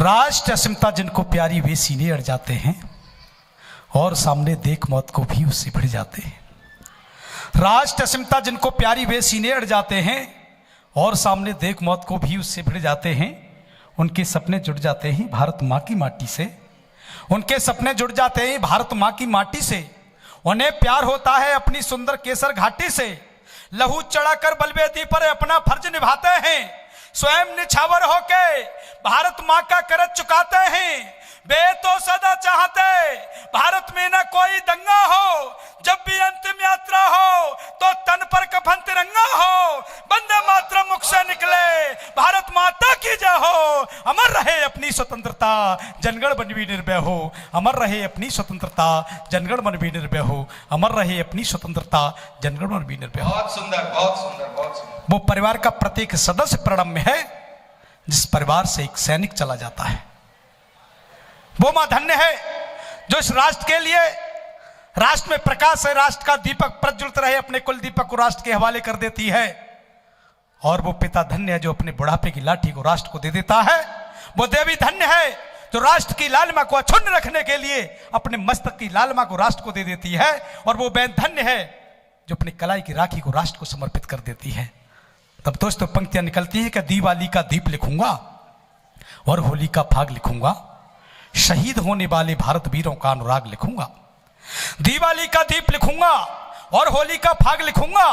राष्ट्र अस्मिता जिनको प्यारी वे सीने अड़ जाते हैं और सामने देख मौत को भी उससे भिड़ जाते हैं। राष्ट्र अस्मिता जिनको प्यारी वे सीने अड़ जाते हैं और सामने देख मौत को भी उससे भिड़ जाते हैं। उनके सपने जुड़ जाते हैं भारत माँ की माटी से, उनके सपने जुड़ जाते हैं भारत माँ की माटी से। उन्हें प्यार होता है अपनी सुंदर केसर घाटी से। लहू चढ़ाकर बलवेदी पर अपना फर्ज निभाते हैं। स्वयं निछावर होके भारत माँ का कर्ज चुकाते हैं। वे तो सदा चाहते भारत में न कोई दंगा हो, जब भी अंतिम यात्रा हो तो तन पर कफन तिरंगा हो। वंदे मातरम मुख से निकले भारत माता की जय हो। अमर रहे अपनी स्वतंत्रता जनगण मन भी निर्भय हो। अमर रहे अपनी स्वतंत्रता जनगण मन भी निर्भय हो। अमर रहे अपनी स्वतंत्रता जनगण मन भी निर्भय हो। बहुत सुंदर, बहुत सुंदर, बहुत सुंदर। वो परिवार का प्रत्येक सदस्य प्रणम्य है जिस परिवार से एक सैनिक चला जाता है। वो मां धन्य है जो इस राष्ट्र के लिए, राष्ट्र में प्रकाश है, राष्ट्र का दीपक प्रज्वलित रहे, अपने कुल दीपक को राष्ट्र के हवाले कर देती है। और वो पिता धन्य है जो अपने बुढ़ापे की लाठी को राष्ट्र को दे देता है। वो देवी धन्य है जो राष्ट्र की लालिमा को अक्षुण्ण रखने के लिए अपने मस्तक की लालिमा को राष्ट्र को दे देती है। और वो बहन धन्य है जो अपनी कलाई की राखी को राष्ट्र को समर्पित कर देती है। तब दोस्तों पंक्तियां निकलती हैं कि दिवाली का दीप लिखूंगा और होली का फाग लिखूंगा, शहीद होने वाले भारत वीरों का अनुराग लिखूंगा। दिवाली का दीप लिखूंगा और होली का फाग लिखूंगा,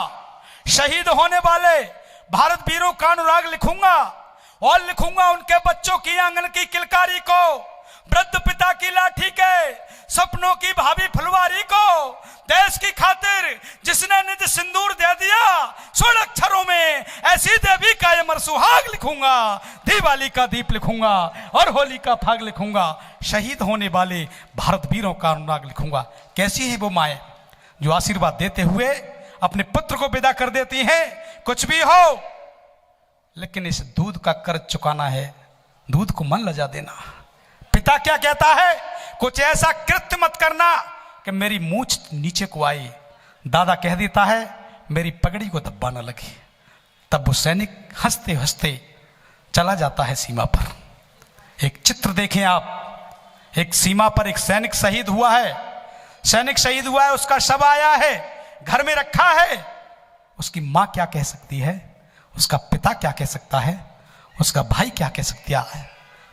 शहीद होने वाले भारत वीरों का अनुराग लिखूंगा। और लिखूंगा उनके बच्चों की आंगन की किलकारी को, वृद्ध पिता की लाठी के सपनों की भावी फुलवारी को। देश की खातिर जिसने निज सिंदूर दे दिया, स्वर्ण अक्षरों में ऐसी देवी का अमर सुहाग लिखूंगा। दिवाली का दीप लिखूंगा और होली का फाग लिखूंगा, शहीद होने वाले भारत वीरों का अनुराग लिखूंगा। कैसी है वो माएं जो आशीर्वाद देते हुए अपने पुत्र को विदा कर देती हैं। कुछ भी हो लेकिन इस दूध का कर्ज चुकाना है, दूध को मन लजा देना। पिता क्या कहता है, कुछ ऐसा कृत्य मत करना कि मेरी मूंछ नीचे को आई। दादा कह देता है मेरी पगड़ी को धब्बा न लगे। तब वो सैनिक हंसते हंसते चला जाता है सीमा पर। एक चित्र देखें आप, एक सीमा पर एक सैनिक शहीद हुआ है। सैनिक शहीद हुआ है, उसका शव आया है, घर में रखा है। उसकी मां क्या कह सकती है, उसका पिता क्या कह सकता है, उसका भाई क्या कह सकता है।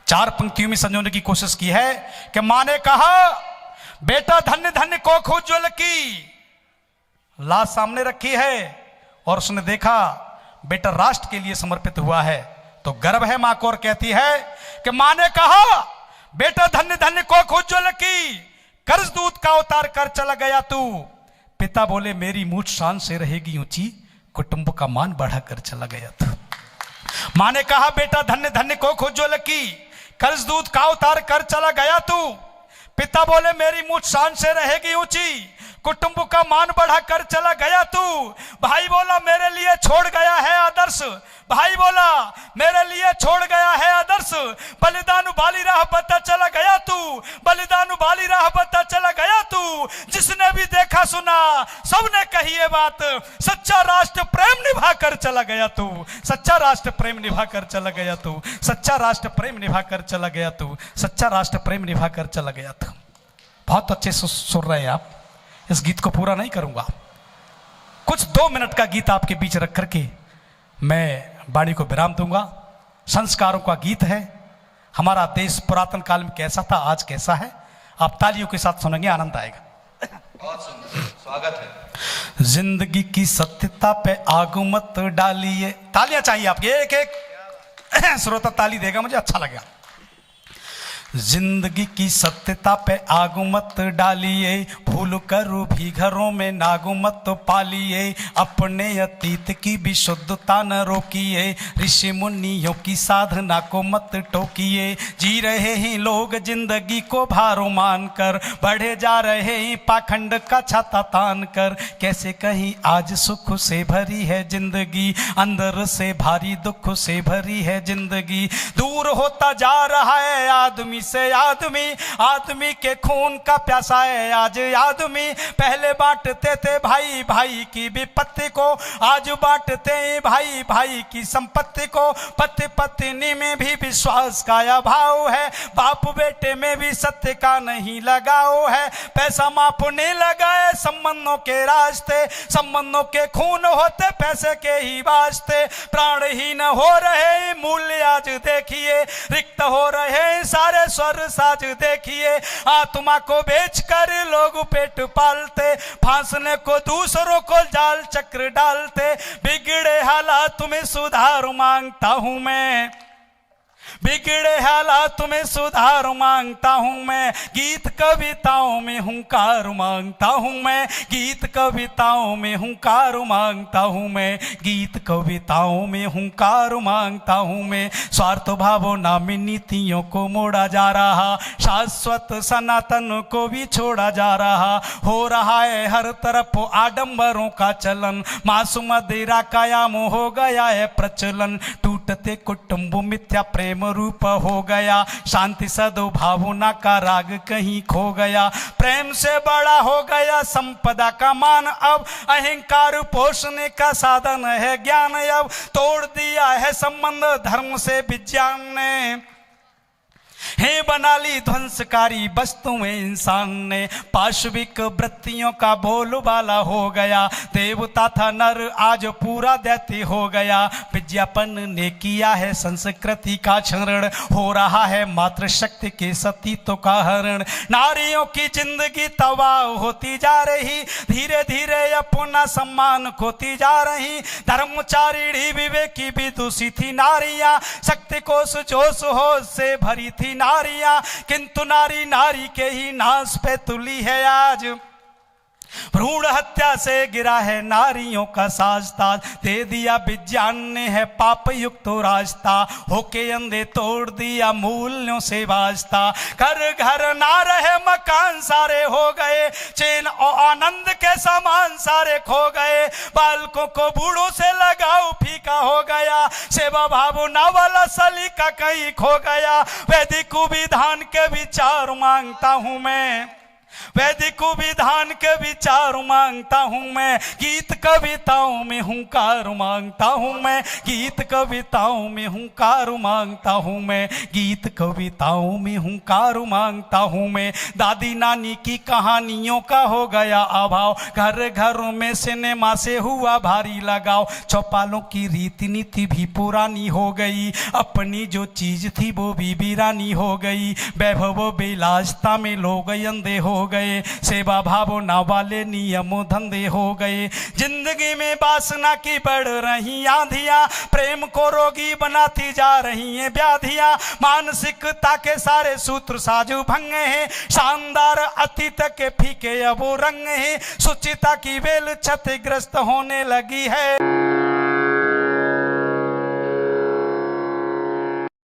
चार पंक्तियों में संजोने की कोशिश की है कि मां ने कहा बेटा धन्य धन्य कोख उज्ज्वल की। लाश सामने रखी है और उसने देखा बेटा राष्ट्र के लिए समर्पित हुआ है, तो गर्व है मां को। और कहती है कि मां ने कहा बेटा धन्य धन्य कोख उज्ज्वल की, कर्ज दूत का उतार कर चला गया तू। पिता बोले मेरी मूठ शान से रहेगी ऊंची, कुटुंब का मान बढ़ाकर चला गया तू। मां ने कहा बेटा धन्य धन्य कोख उज्ज्वल की, कर्ज दूत का उतार कर चला गया तू। पिता बोले मेरी मूठ शान से रहेगी ऊंची, कुटुंब का मान बढ़ा कर चला गया तू। भाई बोला मेरे लिए छोड़ गया है आदर्श, भाई बोला मेरे लिए छोड़ गया है आदर्श। बलिदान वाली राह बता चला गया तू, बलिदान वाली राह बता चला गया तू। जिसने भी देखा सुना सबने कही ये बात, सच्चा राष्ट्र प्रेम निभा कर चला गया तू, सच्चा राष्ट्र प्रेम निभा कर चला गया तू, सच्चा राष्ट्र प्रेम निभा कर चला गया तू, सच्चा राष्ट्र प्रेम निभा कर चला गया तू। बहुत अच्छे से सुन रहे हैं आप। इस गीत को पूरा नहीं करूंगा, कुछ 2 मिनट का गीत आपके बीच रख करके मैं वाणी को विराम दूंगा। संस्कारों का गीत है। हमारा देश पुरातन काल में कैसा था, आज कैसा है, आप तालियों के साथ सुनेंगे, आनंद आएगा। बहुत सुंदर, स्वागत है। जिंदगी की सत्यता पे आग मत डालिए। तालियां चाहिए आपकी, एक एक श्रोता ताली देगा, मुझे अच्छा लगेगा। जिंदगी की सत्यता पे आग मत डालिए, भूल करो भी घरों में नाग मत पालिए। अपने अतीत की भी शुद्धता न रोकिए, ऋषि मुनियों की साधना को मत टोकिए। जी रहे हैं लोग जिंदगी को भारो मानकर, बढ़े जा रहे हैं पाखंड का छाता तान कर। कैसे कहीं आज सुख से भरी है जिंदगी, अंदर से भारी दुख से भरी है जिंदगी। दूर होता जा रहा है आदमी से आदमी, आदमी के खून का प्यासा है आज आदमी पहले बांटते थे भाई भाई की विपत्ति को, आज बांटते हैं भाई भाई की संपत्ति को। पति पत्नी में भी विश्वास का अभाव है, बाप बेटे में भी सत्य का नहीं लगाव है। पैसा मापने लगा है संबंधों के रास्ते, संबंधों के खून होते पैसे के ही वास्ते। प्राणहीन हो रहे मूल्य आज देखिए, रिक्त हो रहे सारे स्वर साज देखिए। आत्मा को बेचकर लोग पेट पालते, फांसने को दूसरों को जाल चक्र डालते। बिगड़े हालात में सुधार मांगता हूं मैं, बिगड़े हालात में सुधार मांगता हूं मैं। गीत कविताओं में हुंकार मांगता हूं मैं, गीत कविताओं में हुंकार मांगता हूं मैं, गीत कविताओं में हुंकार मांगता हूं मैं। स्वार्थ भावना में नीतियों को मोड़ा जा रहा, शाश्वत सनातन को भी छोड़ा जा रहा। हो रहा है हर तरफ आडंबरों का चलन, मासूम मदिरा कायम हो गया है प्रचलन। टूटते कुटुंब मिथ्या प्रेम रूप हो गया, शांति सद्भावना का राग कहीं खो गया। प्रेम से बड़ा हो गया संपदा का मान, अब अहंकार पोषने का साधन है ज्ञान। अब तोड़ दिया है संबंध धर्म से विज्ञान ने, हे बना ली ध्वंसकारी वस्तुएं इंसान ने। पाशविक वृत्तियों का बोलबाला हो गया, देवता था नर आज पूरा दैत्य हो गया। विज्ञापन ने किया है संस्कृति का क्षरण, हो रहा है मातृशक्ति के सतीत्व का हरण। नारियों की जिंदगी तबाह होती जा रही, धीरे धीरे अपना सम्मान खोती जा रही। धर्मचारिणी विवेकी विदुषी थी नारियां, शक्ति कोश जोश होश से भरी थी नारियां, किंतु नारी नारी के ही नाश पे तुली है आज। भ्रूण हत्या से गिरा है नारियों का साजताज, दे दिया विज्ञान ने है पाप युक्त रास्ता। होके अंधे तोड़ दिया मूल्यों से वास्ता, घर घर ना रहे मकान सारे हो गए, चैन और आनंद के सामान सारे खो गए। बालकों को बूढ़ों से लगाओ फीका हो गया, सेवा भावना वाला सलीका कहीं खो गया। वैदिक विधान के विचार मांगता हूं मैं, वैदिक विधान के विचार मांगता हूं मैं। गीत कविताओं में हुंकार मांगता हूं मैं, गीत कविताओं में हुंकार मांगता हूं मैं, गीत कविताओं में हुंकार मांगता हूं मैं। दादी नानी की कहानियों का हो गया अभाव, घर घर में सिनेमा से हुआ भारी लगाव। चौपालों की रीति नीति भी पुरानी हो गई, अपनी जो चीज थी वो भी वीरानी हो गई। वैभव विलासता में लोग अंधे हो गए, सेवा भावना वाले नियम धंधे हो गए। जिंदगी में वासना की बढ़ रही आंधियां, प्रेम को रोगी बनाती जा रही हैं व्याधियां। मानसिकता के सारे सूत्र साजू भंग हैं, शानदार अतीत के फीके अब रंग हैं। सुचिता की वेल क्षतिग्रस्त होने लगी है।